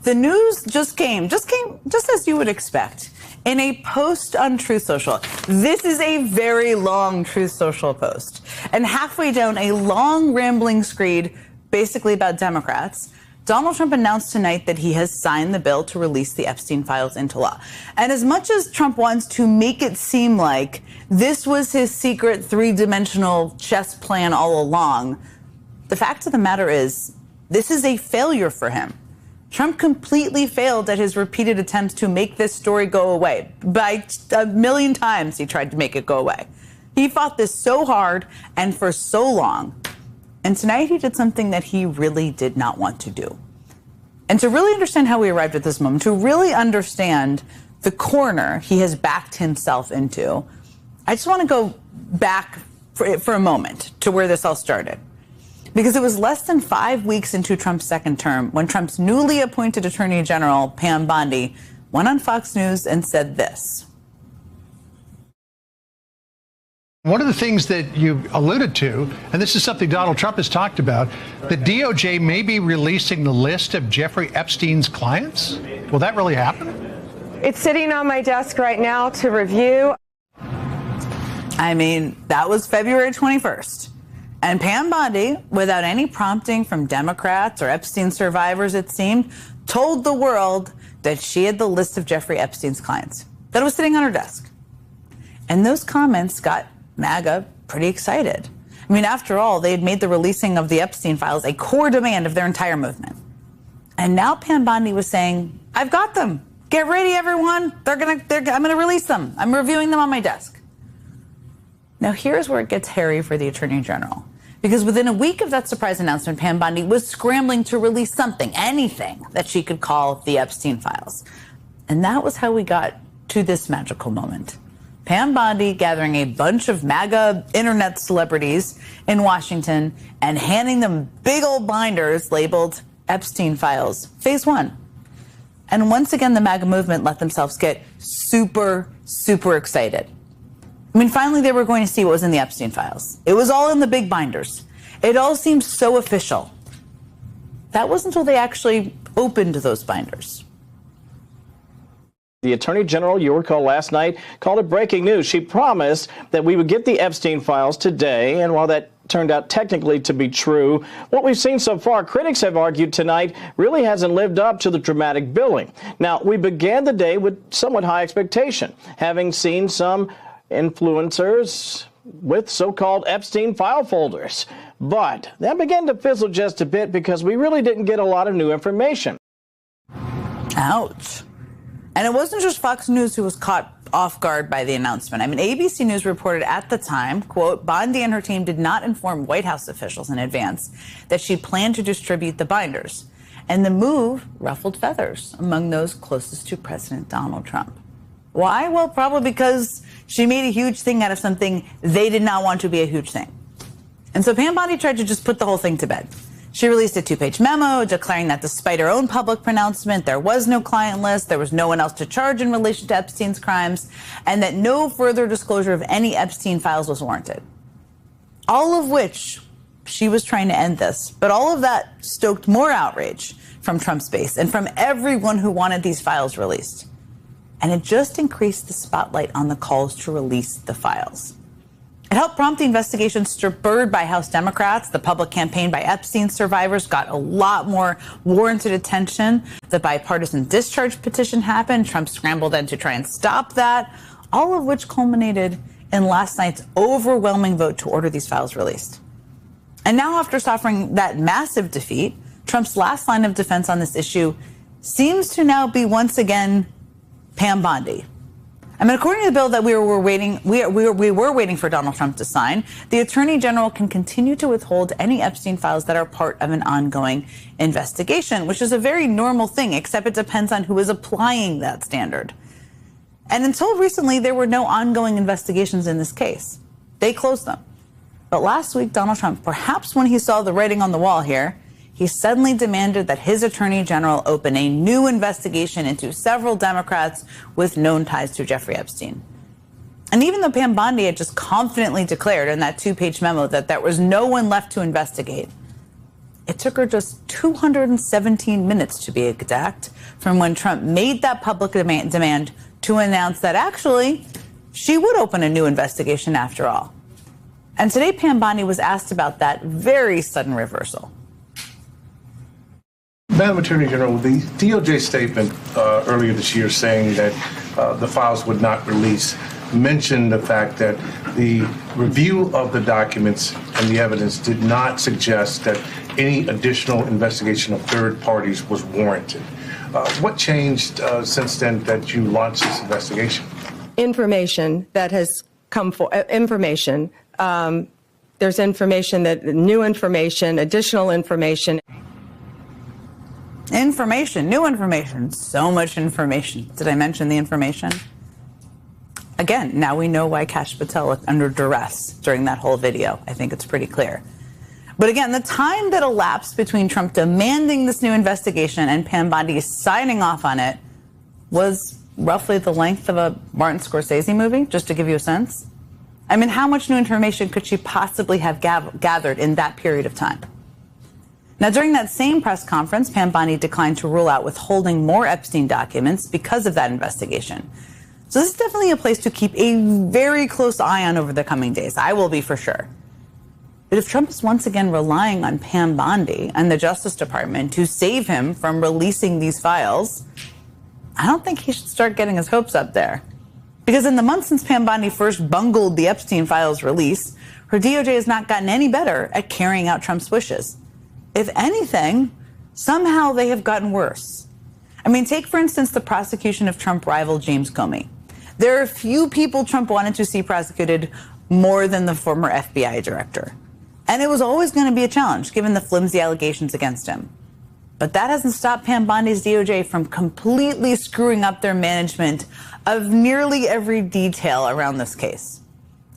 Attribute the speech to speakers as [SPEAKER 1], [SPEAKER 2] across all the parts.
[SPEAKER 1] The news just came just as you would expect. In a post on Truth Social. This is a very long Truth Social post. And halfway down a long rambling screed, basically about Democrats, Donald Trump announced tonight that he has signed the bill to release the Epstein files into law. And as much as Trump wants to make it seem like this was his secret three-dimensional chess plan all along, the fact of the matter is this is a failure for him. Trump completely failed at his repeated attempts to make this story go away. By a million times he tried to make it go away. He fought this so hard and for so long. And tonight he did something that he really did not want to do. And to really understand how we arrived at this moment, to really understand the corner he has backed himself into, I just want to go back for a moment to where this all started. Because it was less than 5 weeks into Trump's second term when Trump's newly appointed Attorney General, Pam Bondi, went on Fox News and said this.
[SPEAKER 2] One of the things that you alluded to, and this is something Donald Trump has talked about, the DOJ may be releasing the list of Jeffrey Epstein's clients. Will that really happen?
[SPEAKER 3] It's sitting on my desk right now to review.
[SPEAKER 1] I mean, that was February 21st. And Pam Bondi, without any prompting from Democrats or Epstein survivors, it seemed, told the world that she had the list of Jeffrey Epstein's clients, that it was sitting on her desk. And those comments got MAGA pretty excited. I mean, after all, they had made the releasing of the Epstein files a core demand of their entire movement. And now Pam Bondi was saying, I've got them. Get ready, everyone. I'm going to release them. I'm reviewing them on my desk. Now, here's where it gets hairy for the Attorney General. Because within a week of that surprise announcement, Pam Bondi was scrambling to release something, anything that she could call the Epstein files. And that was how we got to this magical moment. Pam Bondi gathering a bunch of MAGA internet celebrities in Washington and handing them big old binders labeled Epstein files, phase 1. And once again, the MAGA movement let themselves get super, super excited. I mean, finally, they were going to see what was in the Epstein files. It was all in the big binders. It all seemed so official. That wasn't until they actually opened those binders.
[SPEAKER 4] The Attorney General, you recall last night, called it breaking news. She promised that we would get the Epstein files today, and while that turned out technically to be true, what we've seen so far, critics have argued tonight, really hasn't lived up to the dramatic billing. Now, we began the day with somewhat high expectation, having seen some influencers with so-called Epstein file folders. But that began to fizzle just a bit because we really didn't get a lot of new information.
[SPEAKER 1] Ouch. And it wasn't just Fox News who was caught off guard by the announcement. I mean, ABC News reported at the time, quote, Bondi and her team did not inform White House officials in advance that she planned to distribute the binders. And the move ruffled feathers among those closest to President Donald Trump. Why? Well, probably because she made a huge thing out of something they did not want to be a huge thing. And so Pam Bondi tried to just put the whole thing to bed. She released a 2-page memo declaring that despite her own public pronouncement, there was no client list, there was no one else to charge in relation to Epstein's crimes, and that no further disclosure of any Epstein files was warranted. All of which she was trying to end this, but all of that stoked more outrage from Trump's base and from everyone who wanted these files released. And it just increased the spotlight on the calls to release the files. It helped prompt the investigation spurred by House Democrats. The public campaign by Epstein survivors got a lot more warranted attention. The bipartisan discharge petition happened. Trump scrambled then to try and stop that, all of which culminated in last night's overwhelming vote to order these files released. And now, after suffering that massive defeat, Trump's last line of defense on this issue seems to now be once again Pam Bondi. I mean, according to the bill that we were waiting for Donald Trump to sign, the Attorney General can continue to withhold any Epstein files that are part of an ongoing investigation, which is a very normal thing, except it depends on who is applying that standard. And until recently, there were no ongoing investigations in this case. They closed them. But last week, Donald Trump, perhaps when he saw the writing on the wall here, he suddenly demanded that his Attorney General open a new investigation into several Democrats with known ties to Jeffrey Epstein. And even though Pam Bondi had just confidently declared in that 2-page memo that there was no one left to investigate, It took her just 217 minutes to be exact from when Trump made that public demand to announce that actually she would open a new investigation after all. And today, Pam Bondi was asked about that very sudden reversal.
[SPEAKER 5] Madam Attorney General, the DOJ statement earlier this year saying that the files would not release mentioned the fact that the review of the documents and the evidence did not suggest that any additional investigation of third parties was warranted. What changed since then that you launched this investigation?
[SPEAKER 3] Information that has come for information. There's information that new information, additional information.
[SPEAKER 1] Information, new information, so much information. Did I mention the information? Again, now we know why Kash Patel looked under duress during that whole video. I think it's pretty clear. But again, the time that elapsed between Trump demanding this new investigation and Pam Bondi signing off on it was roughly the length of a Martin Scorsese movie, just to give you a sense. I mean, how much new information could she possibly have gathered in that period of time? Now, during that same press conference, Pam Bondi declined to rule out withholding more Epstein documents because of that investigation. So this is definitely a place to keep a very close eye on over the coming days. I will be for sure. But if Trump is once again relying on Pam Bondi and the Justice Department to save him from releasing these files, I don't think he should start getting his hopes up there. Because in the months since Pam Bondi first bungled the Epstein files release, her DOJ has not gotten any better at carrying out Trump's wishes. If anything, somehow they have gotten worse. I mean, take, for instance, the prosecution of Trump rival James Comey. There are few people Trump wanted to see prosecuted more than the former FBI director. And it was always going to be a challenge, given the flimsy allegations against him. But that hasn't stopped Pam Bondi's DOJ from completely screwing up their management of nearly every detail around this case.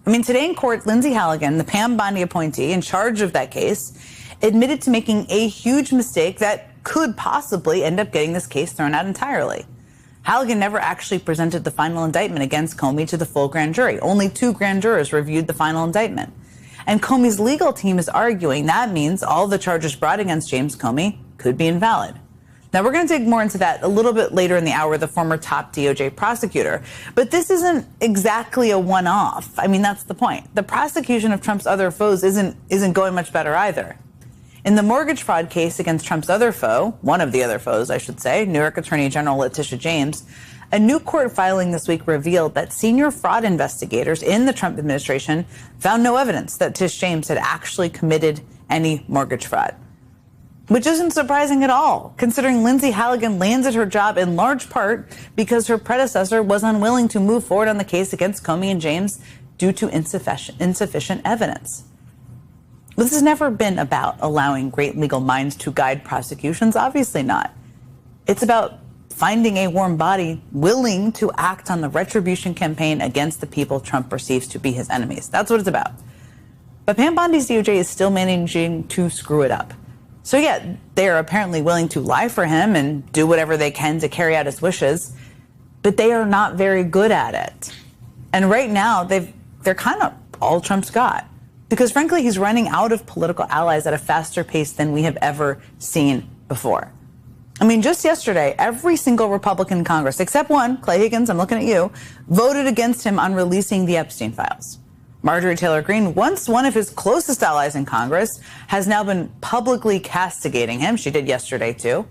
[SPEAKER 1] I mean, today in court, Lindsay Halligan, the Pam Bondi appointee in charge of that case, admitted to making a huge mistake that could possibly end up getting this case thrown out entirely. Halligan never actually presented the final indictment against Comey to the full grand jury. Only 2 grand jurors reviewed the final indictment. And Comey's legal team is arguing that means all the charges brought against James Comey could be invalid. Now, we're going to dig more into that a little bit later in the hour, the former top DOJ prosecutor. But this isn't exactly a one-off. I mean, that's the point. The prosecution of Trump's other foes isn't going much better either. In the mortgage fraud case against Trump's other foe, one of the other foes, I should say, New York Attorney General Letitia James, a new court filing this week revealed that senior fraud investigators in the Trump administration found no evidence that Tish James had actually committed any mortgage fraud. Which isn't surprising at all, considering Lindsay Halligan landed her job in large part because her predecessor was unwilling to move forward on the case against Comey and James due to insufficient evidence. This has never been about allowing great legal minds to guide prosecutions, obviously not. It's about finding a warm body willing to act on the retribution campaign against the people Trump perceives to be his enemies. That's what it's about. But Pam Bondi's DOJ is still managing to screw it up. So yeah, they are apparently willing to lie for him and do whatever they can to carry out his wishes, but they are not very good at it. And right now, they're kind of all Trump's got. Because frankly, he's running out of political allies at a faster pace than we have ever seen before. I mean, just yesterday, every single Republican in Congress, except one, Clay Higgins, I'm looking at you, voted against him on releasing the Epstein files. Marjorie Taylor Greene, once one of his closest allies in Congress, has now been publicly castigating him. She did yesterday, too.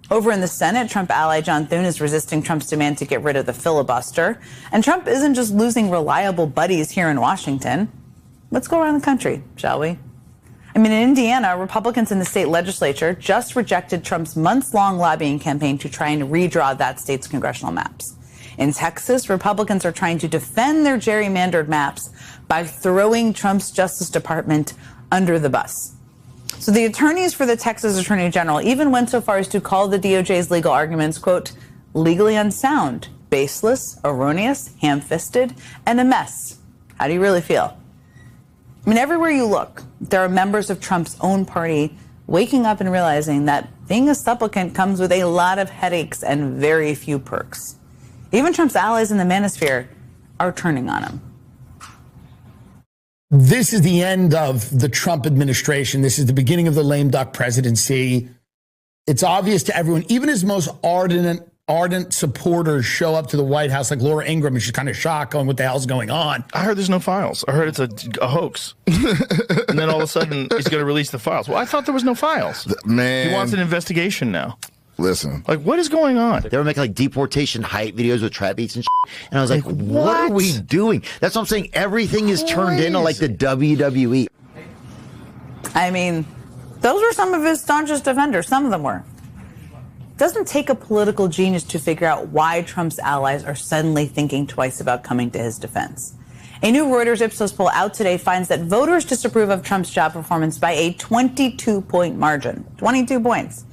[SPEAKER 1] Over in the Senate, Trump ally John Thune is resisting Trump's demand to get rid of the filibuster. And Trump isn't just losing reliable buddies here in Washington. Let's go around the country, shall we? I mean, in Indiana, Republicans in the state legislature just rejected Trump's months-long lobbying campaign to try and redraw that state's congressional maps. In Texas, Republicans are trying to defend their gerrymandered maps by throwing Trump's Justice Department under the bus. So the attorneys for the Texas Attorney General even went so far as to call the DOJ's legal arguments, quote, legally unsound, baseless, erroneous, ham-fisted, and a mess. How do you really feel? I mean, everywhere you look, there are members of Trump's own party waking up and realizing that being a supplicant comes with a lot of headaches and very few perks. Even Trump's allies in the manosphere are turning on him.
[SPEAKER 6] this is the end of the Trump administration. This is the beginning of the lame duck presidency. It's obvious to everyone, even his most ardent supporters show up to the White House, like Laura Ingraham, and she's kind of shocked, going, what the hell's going on?
[SPEAKER 7] I heard there's no files. I heard it's a hoax. And then all of a sudden, he's going to release the files. Well, I thought there was no files.
[SPEAKER 8] Man.
[SPEAKER 7] He wants an investigation now.
[SPEAKER 8] Listen.
[SPEAKER 7] Like, what is going on?
[SPEAKER 9] They were making like deportation hype videos with trap beats and shit. And I was like, what are we doing? That's what I'm saying. Everything is turned into like the WWE.
[SPEAKER 1] I mean, those were some of his staunchest defenders. Some of them were. It doesn't take a political genius to figure out why Trump's allies are suddenly thinking twice about coming to his defense. A new Reuters Ipsos poll out today finds that voters disapprove of Trump's job performance by a 22-point margin. 22 points.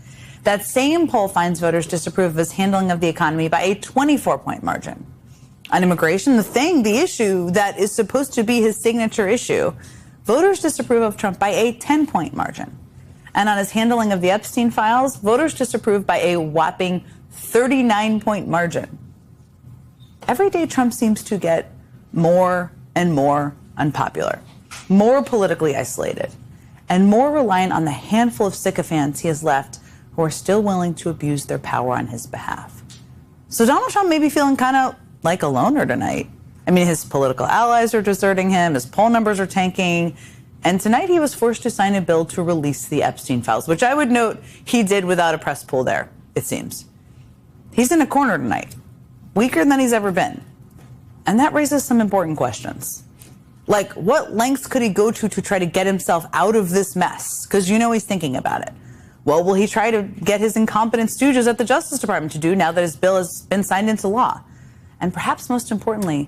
[SPEAKER 1] That same poll finds voters disapprove of his handling of the economy by a 24-point margin. On immigration, the issue that is supposed to be his signature issue, voters disapprove of Trump by a 10-point margin. And on his handling of the Epstein files, voters disapprove by a whopping 39-point margin. Every day, Trump seems to get more and more unpopular, more politically isolated, and more reliant on the handful of sycophants he has left who are still willing to abuse their power on his behalf. So Donald Trump may be feeling kind of like a loner tonight. I mean, his political allies are deserting him, his poll numbers are tanking, and tonight he was forced to sign a bill to release the Epstein files, which I would note he did without a press pool there, it seems. He's in a corner tonight, weaker than he's ever been. And that raises some important questions. Like, what lengths could he go to try to get himself out of this mess? Because you know he's thinking about it. What will he try to get his incompetent stooges at the Justice Department to do now that his bill has been signed into law? And perhaps most importantly,